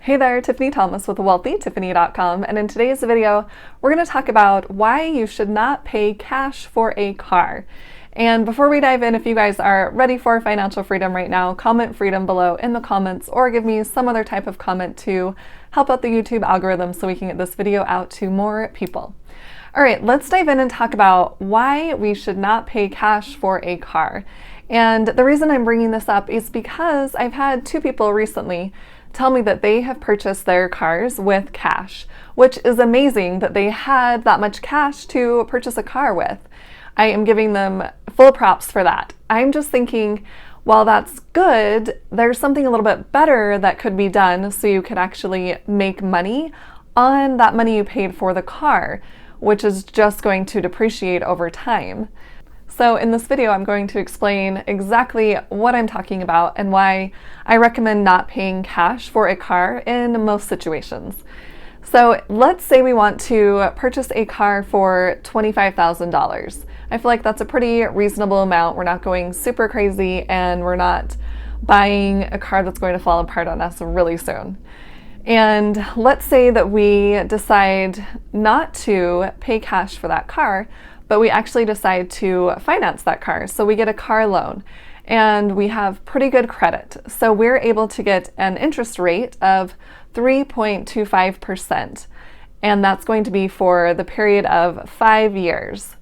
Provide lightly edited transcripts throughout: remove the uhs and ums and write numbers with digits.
Hey there, Tiffany Thomas with WealthyTiffany.com, and in today's video, we're going to talk about why you should not pay cash for a car. And before we dive in, if you guys are ready for financial freedom right now, comment freedom below in the comments or give me some other type of comment to help out the YouTube algorithm so we can get this video out to more people. All right, let's dive in and talk about why we should not pay cash for a car. And the reason I'm bringing this up is because I've had two people recently tell me that they have purchased their cars with cash, which is amazing that they had that much cash to purchase a car with. I am giving them full props for that. I'm just thinking, while that's good, there's something a little bit better that could be done so you could actually make money on that money you paid for the car, which is just going to depreciate over time. So in this video, I'm going to explain exactly what I'm talking about and why I recommend not paying cash for a car in most situations. So let's say we want to purchase a car for $25,000. I feel like that's a pretty reasonable amount. We're not going super crazy and we're not buying a car that's going to fall apart on us really soon. And let's say that we decide not to pay cash for that car, but we actually decide to finance that car. So we get a car loan and we have pretty good credit. So we're able to get an interest rate of 3.25%. And that's going to be for the period of 5 years.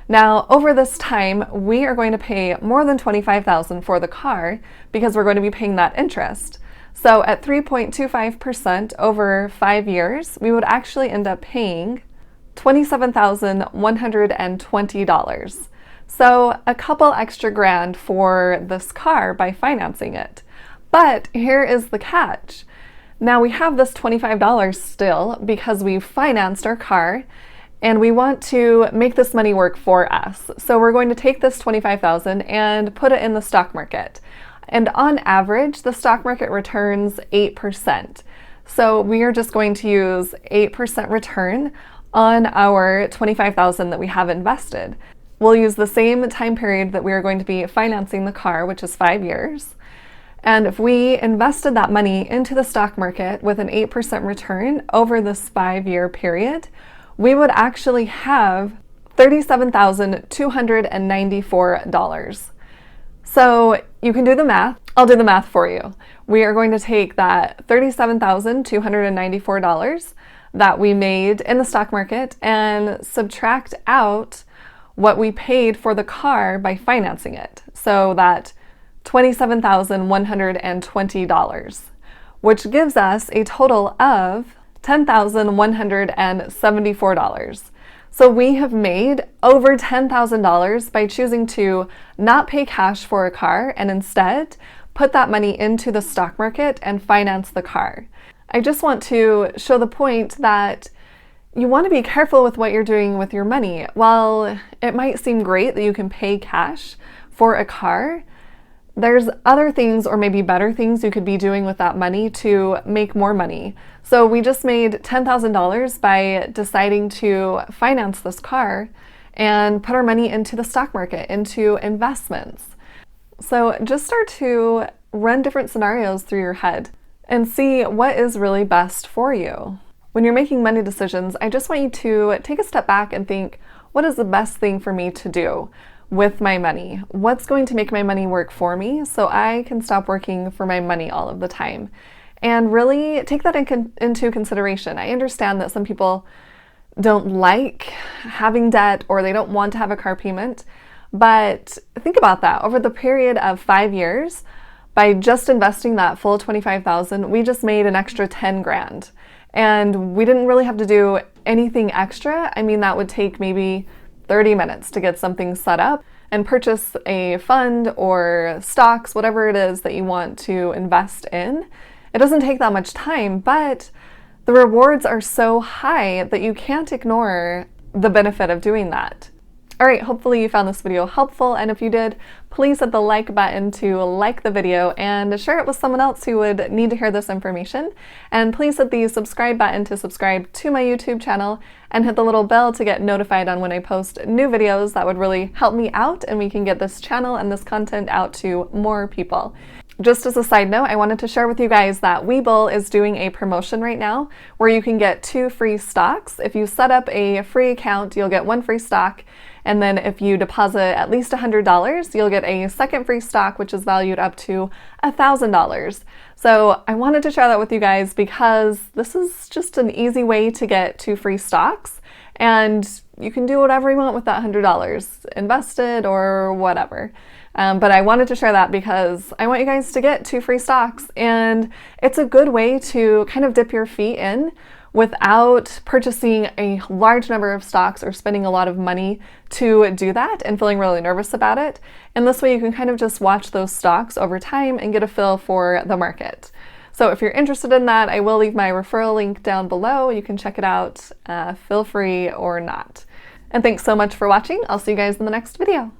Now, over this time, we are going to pay more than $25,000 for the car because we're going to be paying that interest. So at 3.25% over 5 years, we would actually end up paying $27,120. So a couple extra grand for this car by financing it. But here is the catch. Now we have this $25 still because we financed our car and we want to make this money work for us. So we're going to take this $25,000 and put it in the stock market. And on average, the stock market returns 8%. So we are just going to use 8% return on our $25,000 that we have invested. We'll use the same time period that we are going to be financing the car, which is 5 years. And if we invested that money into the stock market with an 8% return over this 5-year period, we would actually have $37,294. So you can do the math. I'll do the math for you. We are going to take that $37,294 that we made in the stock market and subtract out what we paid for the car by financing it. So that $27,120, which gives us a total of $10,174. So we have made over $10,000 by choosing to not pay cash for a car and instead put that money into the stock market and finance the car. I just want to show the point that you want to be careful with what you're doing with your money. While it might seem great that you can pay cash for a car, there's other things or maybe better things you could be doing with that money to make more money. So we just made $10,000 by deciding to finance this car and put our money into the stock market, into investments. So just start to run different scenarios through your head and see what is really best for you. When you're making money decisions, I just want you to take a step back and think, what is the best thing for me to do with my money? What's going to make my money work for me so I can stop working for my money all of the time? And really take that into consideration. I understand that some people don't like having debt or they don't want to have a car payment, but think about that. Over the period of 5 years, by just investing that full $25,000, we just made an extra 10 grand. And we didn't really have to do anything extra. I mean, that would take maybe 30 minutes to get something set up and purchase a fund or stocks, whatever it is that you want to invest in. It doesn't take that much time, but the rewards are so high that you can't ignore the benefit of doing that. All right, hopefully you found this video helpful, and if you did, please hit the like button to like the video and share it with someone else who would need to hear this information. And please hit the subscribe button to subscribe to my YouTube channel and hit the little bell to get notified on when I post new videos. That would really help me out and we can get this channel and this content out to more people. just as a side note, I wanted to share with you guys that Webull is doing a promotion right now where you can get 2 free stocks. If you set up a free account, you'll get 1 free stock. And then if you deposit at least $100, you'll get a second free stock, which is valued up to $1,000. So I wanted to share that with you guys because this is just an easy way to get 2 free stocks. And you can do whatever you want with that $100, invest it or whatever. But I wanted to share that because I want you guys to get 2 free stocks, and it's a good way to kind of dip your feet in without purchasing a large number of stocks or spending a lot of money to do that and feeling really nervous about it. And this way you can kind of just watch those stocks over time and get a feel for the market. So if you're interested in that, I will leave my referral link down below. You can check it out, feel free or not. And thanks so much for watching. I'll see you guys in the next video.